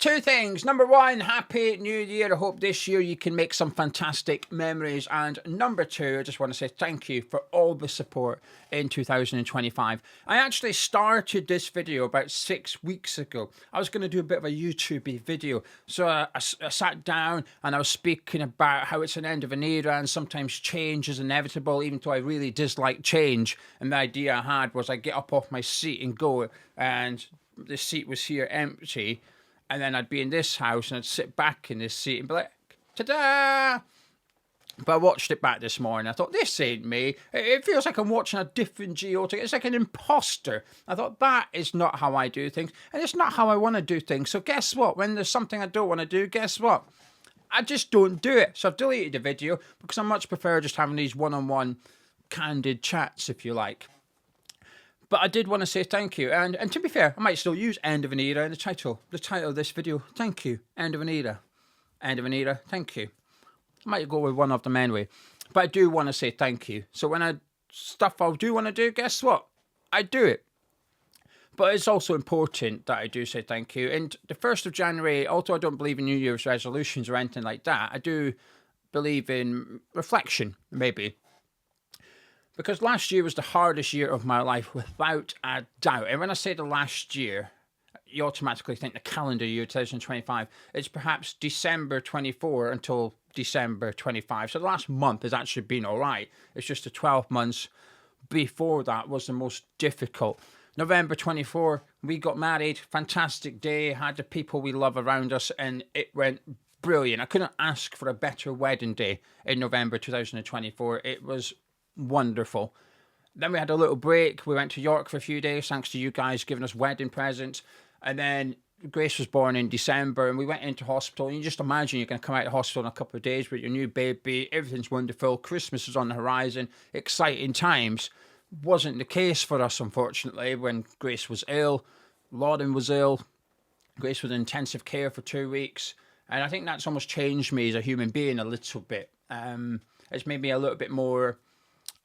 two things. Number one, happy new year. I hope this year you can make some fantastic memories. And number two, I just want to say thank you for all the support in 2025. I actually started this video about 6 weeks ago. I was going to do a bit of a YouTube video. So I sat down and I was speaking about how it's an end of an era and sometimes change is inevitable, even though I really dislike change. And the idea I had was I'd get up off my seat and go, and the seat was here empty. And then I'd be in this house and I'd sit back in this seat and be like, ta-da! But I watched it back this morning. I thought, this ain't me. It feels like I'm watching a different Geo. It's like an imposter. I thought, that is not how I do things. And it's not how I want to do things. So guess what? When there's something I don't want to do, guess what? I just don't do it. So I've deleted the video because I much prefer just having these one-on-one candid chats, if you like. But I did want to say thank you. And to be fair, I might still use End of an Era in the title. The title of this video, thank you, End of an Era. End of an Era, thank you. I might go with one of them anyway. But I do want to say thank you. So when stuff I do want to do, guess what? I do it. But it's also important that I do say thank you. And the 1st of January, although I don't believe in New Year's resolutions or anything like that, I do believe in reflection, maybe. Because last year was the hardest year of my life, without a doubt. And when I say the last year, you automatically think the calendar year 2025. It's perhaps December 24 until December 25. So the last month has actually been all right. It's just the 12 months before that was the most difficult. November 24, we got married. Fantastic day. Had the people we love around us, and it went brilliant. I couldn't ask for a better wedding day in November 2024. It was wonderful. Then we had a little break. We went to York for a few days, thanks to you guys giving us wedding presents. And then Grace was born in December, and we went into hospital. And you just imagine you're going to come out of hospital in a couple of days with your new baby. Everything's wonderful. Christmas is on the horizon. Exciting times. Wasn't the case for us, unfortunately, when Grace was ill. Lauren was ill. Grace was in intensive care for 2 weeks. And I think that's almost changed me as a human being a little bit. It's made me a little bit more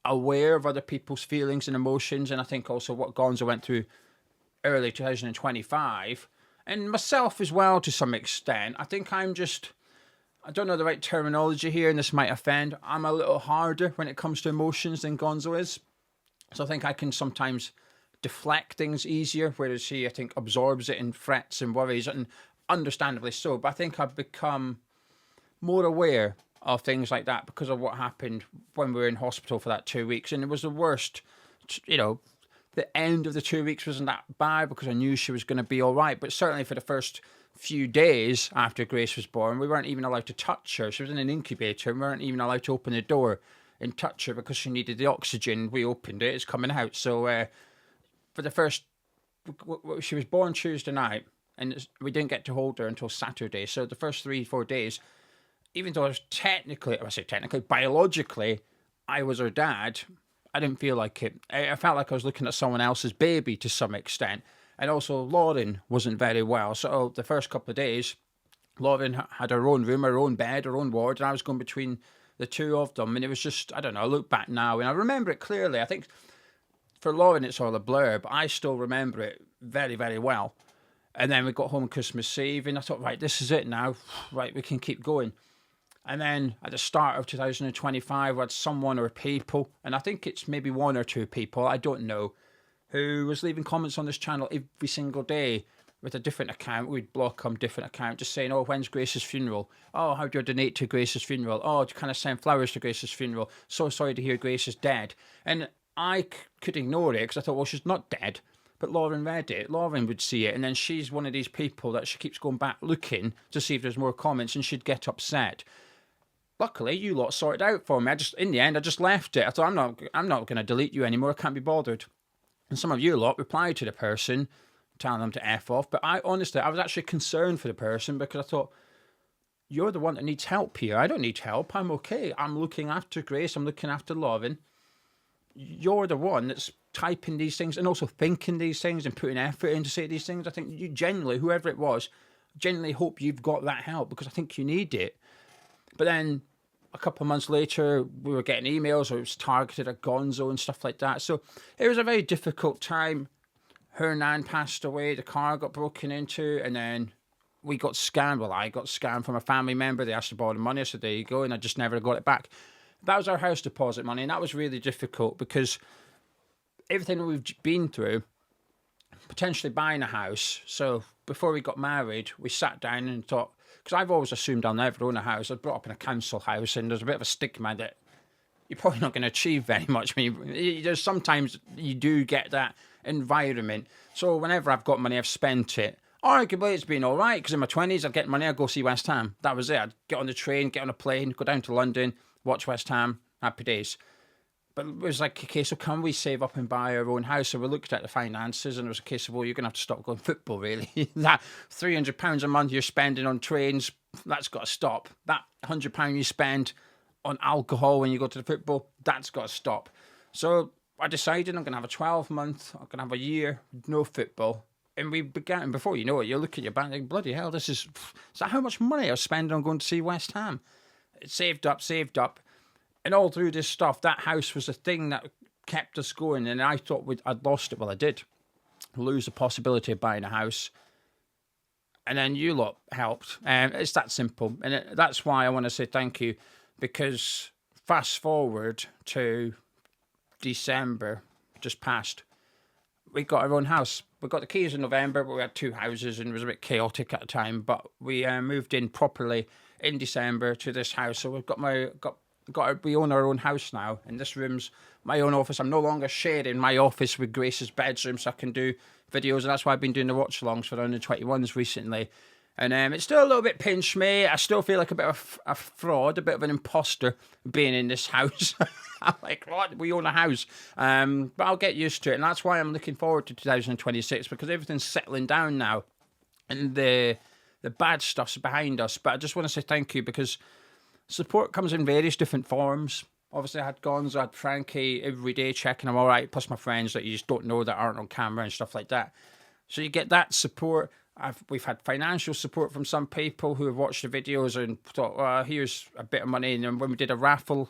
aware of other people's feelings and emotions, and I think also what Gonzo went through early 2025, and myself as well to some extent. I think I don't know the right terminology here, and this might offend. I'm a little harder when it comes to emotions than Gonzo is, so I think I can sometimes deflect things easier, whereas he, I think, absorbs it and frets and worries, and understandably so. But I think I've become more aware of things like that because of what happened when we were in hospital for that 2 weeks. And it was the worst, the end of the 2 weeks wasn't that bad because I knew she was going to be all right. But certainly for the first few days after Grace was born, we weren't even allowed to touch her. She was in an incubator and we weren't even allowed to open the door and touch her because she needed the oxygen. We opened it, it's coming out. So for the first, she was born Tuesday night and we didn't get to hold her until Saturday. So the first 3-4 days, even though biologically, I was her dad, I didn't feel like it. I felt like I was looking at someone else's baby to some extent. And also, Lauren wasn't very well. So the first couple of days, Lauren had her own room, her own bed, her own ward, and I was going between the two of them. And it was just, I don't know, I look back now, and I remember it clearly. I think for Lauren, it's all a blur, but I still remember it very, very well. And then we got home Christmas Eve, and I thought, right, this is it now. Right, we can keep going. And then at the start of 2025, we had someone or people, and I think it's maybe one or two people, I don't know, who was leaving comments on this channel every single day with a different account. We'd block them, different account, just saying, oh, when's Grace's funeral? Oh, how do I donate to Grace's funeral? Oh, do you kind of send flowers to Grace's funeral? So sorry to hear Grace is dead. And I could ignore it because I thought, well, she's not dead. But Lauren read it. Lauren would see it. And then she's one of these people that she keeps going back looking to see if there's more comments, and she'd get upset. Luckily, you lot sorted out for me. In the end, I just left it. I thought, I'm not going to delete you anymore. I can't be bothered. And some of you lot replied to the person, telling them to F off. But I was actually concerned for the person because I thought, you're the one that needs help here. I don't need help. I'm okay. I'm looking after Grace. I'm looking after Lauren. You're the one that's typing these things and also thinking these things and putting effort in to say these things. I think you genuinely, whoever it was, genuinely hope you've got that help because I think you need it. But then a couple of months later, we were getting emails or it was targeted at Gonzo and stuff like that. So it was a very difficult time. Her nan passed away, the car got broken into, and then we got scammed. Well, I got scammed from a family member. They asked to borrow the money. I said, there you go. And I just never got it back. That was our house deposit money. And that was really difficult because everything we've been through, potentially buying a house. So before we got married, we sat down and thought, because I've always assumed I'll never own a house. I was brought up in a council house, and there's a bit of a stigma that you're probably not going to achieve very much. I mean, there's sometimes you do get that environment. So whenever I've got money, I've spent it. Arguably, it's been all right, because in my 20s, I'd get money, I'd go see West Ham. That was it. I'd get on the train, get on a plane, go down to London, watch West Ham, happy days. But it was like a case of, can we save up and buy our own house? So we looked at the finances, and it was a case of, well, you're going to have to stop going football, really. That £300 a month you're spending on trains, that's got to stop. That £100 you spend on alcohol when you go to the football, that's got to stop. So I decided I'm going to have a 12-month, I'm going to have a year, no football. And we began, and before you know it, you look at your bank, like, bloody hell, is that how much money I was spending on going to see West Ham? It saved up. And all through this stuff, that house was a thing that kept us going. And I thought I'd lost it. Well, I did lose the possibility of buying a house. And then you lot helped. It's that simple. And that's why I want to say thank you. Because fast forward to December, just passed, we got our own house. We got the keys in November, but we had 2 houses and it was a bit chaotic at the time. But we moved in properly in December to this house. So we've we own our own house now, and this room's my own office. I'm no longer sharing my office with Grace's bedroom, so I can do videos, and that's why I've been doing the watch-alongs for the under 21s recently. And it's still a little bit pinch me. I still feel like a bit of a fraud, a bit of an imposter being in this house. I'm like, what? We own a house. But I'll get used to it, and that's why I'm looking forward to 2026, because everything's settling down now, and the bad stuff's behind us. But I just want to say thank you, because support comes in various different forms. Obviously, I had Gonzo, I had Frankie every day checking I'm all right, plus my friends that you just don't know that aren't on camera and stuff like that. So you get that support. We've had financial support from some people who have watched the videos and thought, well, here's a bit of money. And then when we did a raffle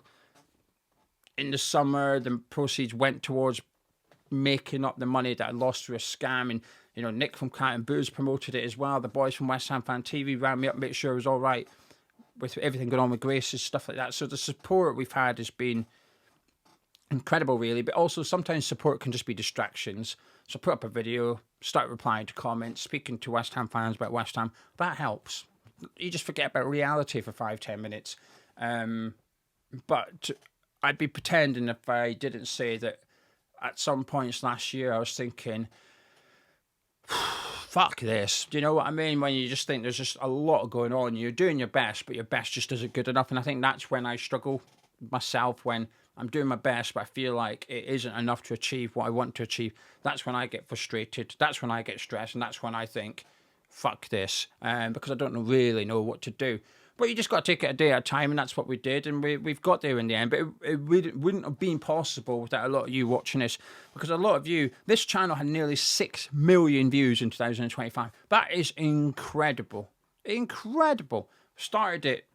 in the summer, the proceeds went towards making up the money that I lost through a scam. And, you know, Nick from Cat and Booze promoted it as well. The boys from West Ham Fan TV ran me up, made sure it was all right with everything going on with Grace's stuff like that. So the support we've had has been incredible, really. But also sometimes support can just be distractions. So put up a video, start replying to comments, speaking to West Ham fans about West Ham. That helps. You just forget about reality for 5-10 minutes. But I'd be pretending if I didn't say that at some points last year I was thinking, fuck this. Do you know what I mean? When you just think there's just a lot going on. You're doing your best, but your best just isn't good enough. And I think that's when I struggle myself, when I'm doing my best, but I feel like it isn't enough to achieve what I want to achieve. That's when I get frustrated. That's when I get stressed. And that's when I think, fuck this. Because I don't really know what to do. But you just got to take it a day at a time, and that's what we did, and we've got there in the end. But it wouldn't have been possible without a lot of you watching this, because a lot of you, this channel had nearly 6 million views in 2025. That is incredible. Incredible. Started it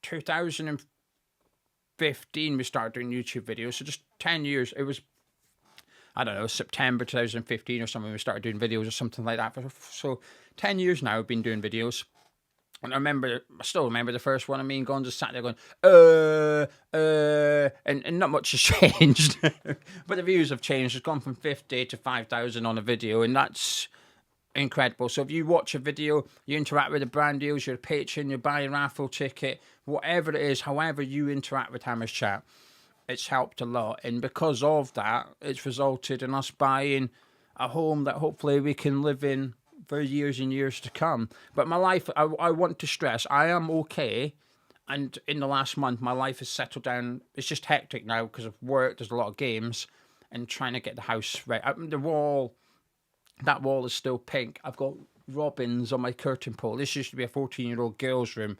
2015, we started doing YouTube videos, so just 10 years. It was, I don't know, September 2015 or something, we started doing videos or something like that. So 10 years now I've been doing videos. And I still remember the first one. I mean, Gonzo sat there going, and not much has changed. But the views have changed. It's gone from 50 to 5,000 on a video, and that's incredible. So if you watch a video, you interact with the brand deals, you're a patron, you buy a raffle ticket, whatever it is, however you interact with Hammers Chat, it's helped a lot. And because of that, it's resulted in us buying a home that hopefully we can live in for years and years to come. But my life, I want to stress, I am okay. And in the last month, my life has settled down. It's just hectic now because of work. There's a lot of games and trying to get the house right. That wall is still pink. I've got robins on my curtain pole. This used to be a 14-year-old girl's room.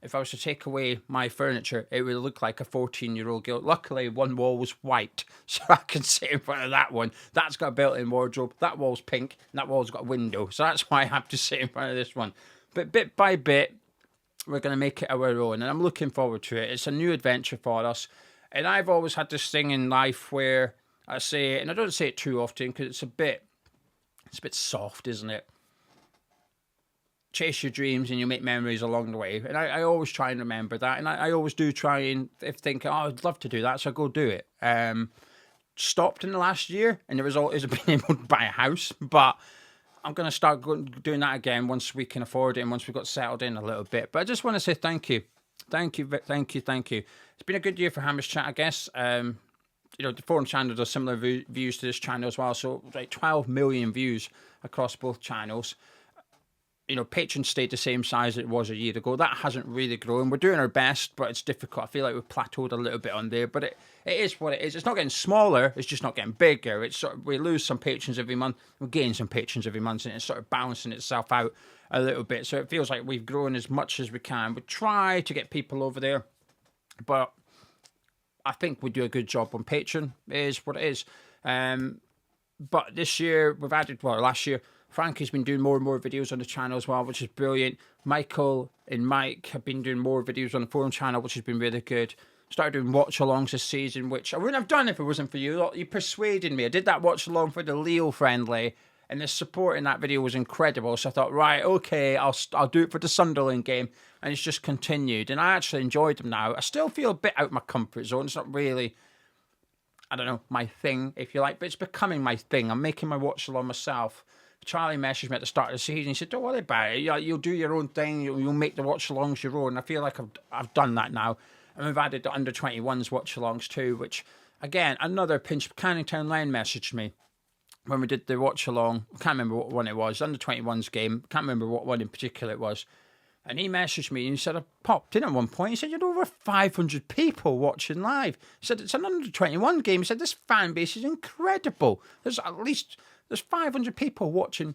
If I was to take away my furniture, it would look like a 14-year-old girl. Luckily, one wall was white, so I can sit in front of that one. That's got a built-in wardrobe. That wall's pink, and that wall's got a window. So that's why I have to sit in front of this one. But bit by bit, we're going to make it our own, and I'm looking forward to it. It's a new adventure for us. And I've always had this thing in life where I say it, and I don't say it too often because it's a bit soft, isn't it? chase your dreams and you make memories along the way. And I always try and remember that. And I always do try and think, oh, I'd love to do that, so I go do it. Stopped in the last year, and the result is being able to buy a house. But I'm going to start doing that again once we can afford it and once we've got settled in a little bit. But I just want to say thank you. Thank you. It's been a good year for Hammers Chat, I guess. The forum channel does similar views to this channel as well. So like 12 million views across both channels. Patreon stayed the same size it was a year ago. That hasn't really grown. We're doing our best, but it's difficult. I feel like we've plateaued a little bit on there, but it is what it is. It's not getting smaller. It's just not getting bigger. It's sort of, we lose some patrons every month. We gain some patrons every month, and it's sort of balancing itself out a little bit. So it feels like we've grown as much as we can. We try to get people over there, but I think we do a good job on Patreon. It is what it is. But this year we've added, last year, Frankie's been doing more and more videos on the channel as well, which is brilliant. Michael and Mike have been doing more videos on the forum channel, which has been really good. Started doing watch-alongs this season, which I wouldn't have done if it wasn't for you. You persuaded me. I did that watch-along for the Leo friendly, and the support in that video was incredible. So I thought, right, okay, I'll do it for the Sunderland game, and it's just continued. And I actually enjoyed them now. I still feel a bit out of my comfort zone. It's not really, I don't know, my thing, if you like, but it's becoming my thing. I'm making my watch-along myself. Charlie messaged me at the start of the season. He said, don't worry about it. You'll do your own thing. You'll make the watch-alongs your own. I feel like I've done that now. And we've added the under-21s watch-alongs too, which, again, another pinch. Canning Town Line messaged me when we did the watch-along. I can't remember what one it was. Under-21s game. Can't remember what one in particular it was. And he messaged me and he said, I popped in at one point. He said, you had over 500 people watching live. He said, it's an under-21 game. He said, this fan base is incredible. There's 500 people watching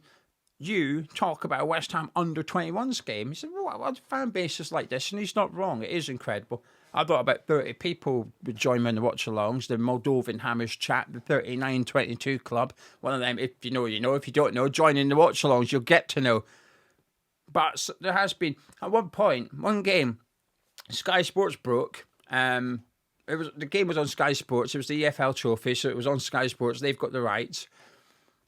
you talk about a West Ham under-21s game. He said, what fan base is like this? And he's not wrong. It is incredible. I thought about 30 people would join me in the watch-alongs. The Moldovan Hammers Chat, the 3922 Club. One of them, if you know, you know. If you don't know, join in the watch-alongs. You'll get to know. But there has been, at one point, one game, Sky Sports broke. The game was on Sky Sports. It was the EFL Trophy, so it was on Sky Sports. They've got the rights.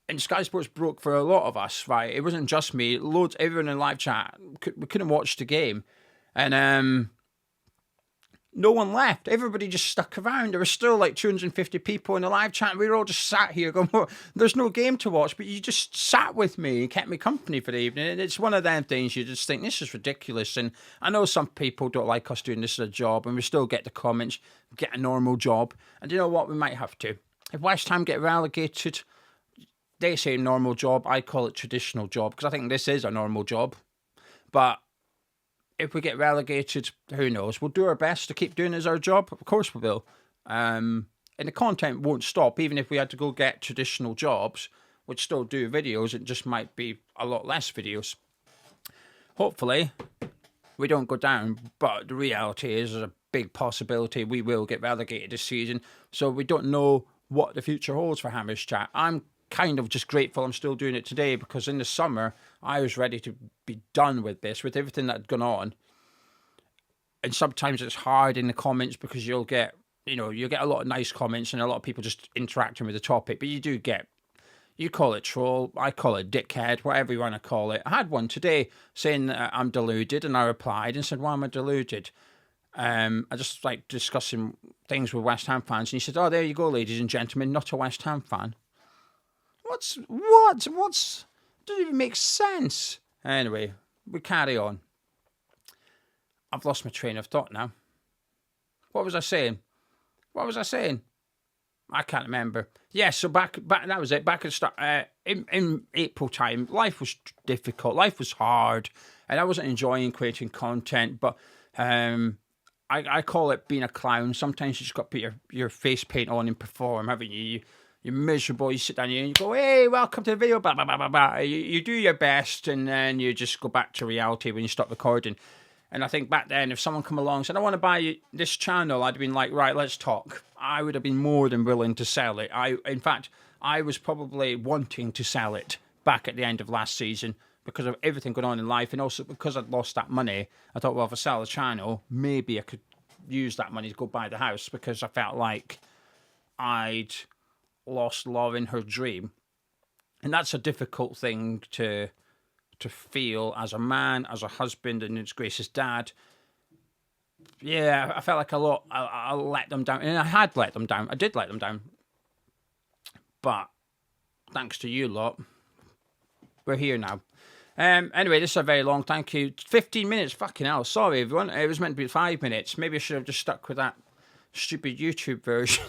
And Sky Sports broke for a lot of us, right? It wasn't just me. Everyone in live chat, we couldn't watch the game. And no one left. Everybody just stuck around. There were still like 250 people in the live chat. We were all just sat here going, well, there's no game to watch, but you just sat with me and kept me company for the evening. And it's one of them things you just think, this is ridiculous. And I know some people don't like us doing this as a job, and we still get the comments, get a normal job. And you know what? We might have to. If West Ham get relegated, they say normal job. I call it traditional job because I think this is a normal job. But if we get relegated, who knows? We'll do our best to keep doing it as our job. Of course we will. And the content won't stop. Even if we had to go get traditional jobs, we'd still do videos. It just might be a lot less videos. Hopefully, we don't go down. But the reality is there's a big possibility we will get relegated this season. So we don't know what the future holds for Hammers Chat. I'm kind of just grateful I'm still doing it today because in the summer I was ready to be done with this, with everything that had gone on. And sometimes it's hard in the comments because you'll get a lot of nice comments and a lot of people just interacting with the topic, but you call it troll, I call it dickhead, whatever you want to call it. I had one today saying that I'm deluded, and I replied and said, why am I deluded? I just like discussing things with West Ham fans, and he said, oh, there you go, ladies and gentlemen, not a West Ham fan. What? Doesn't even make sense. Anyway, we carry on. I've lost my train of thought now. What was I saying? I can't remember. Yeah, so back that was it. Back at the start, in April time, life was difficult. Life was hard, and I wasn't enjoying creating content. But I call it being a clown. Sometimes you just got to put your face paint on and perform, haven't you? You're miserable, you sit down here and you go, hey, welcome to the video, blah, blah, blah, blah, blah. You do your best and then you just go back to reality when you stop recording. And I think back then, if someone come along and said, I want to buy this channel, I'd have been like, right, let's talk. I would have been more than willing to sell it. In fact, I was probably wanting to sell it back at the end of last season because of everything going on in life. And also because I'd lost that money, I thought, well, if I sell the channel, maybe I could use that money to go buy the house because I felt like I'd lost Lauren her dream, and that's a difficult thing to to feel as a man, as a husband, and His Grace's dad. Yeah, I felt like I let them down, and I had let them down. I did let them down, but thanks to you lot, we're here now. Anyway, this is a very long thank you. 15 minutes, fucking hell. Sorry, everyone. It was meant to be 5 minutes. Maybe I should have just stuck with that stupid YouTube version.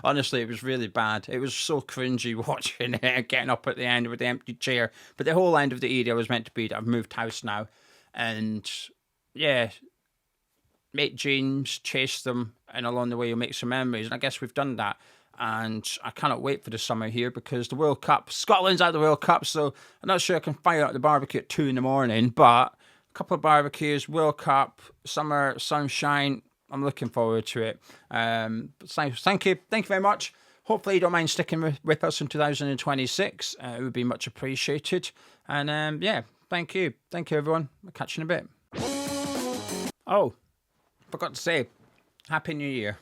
Honestly, it was really bad. It was so cringy watching it, getting up at the end with the empty chair. But the whole end of the area was meant to be that I've moved house now. And yeah, meet James, chase them, and along the way you'll make some memories. And I guess we've done that. And I cannot wait for the summer here because the World Cup, Scotland's at the World Cup, so I'm not sure I can fire up the barbecue at 2 a.m, but a couple of barbecues, World Cup, summer, sunshine, I'm looking forward to it. Thank you very much. Hopefully you don't mind sticking with us in 2026. It would be much appreciated. And yeah, thank you everyone. I'll catch you in a bit. Oh, forgot to say, Happy New Year.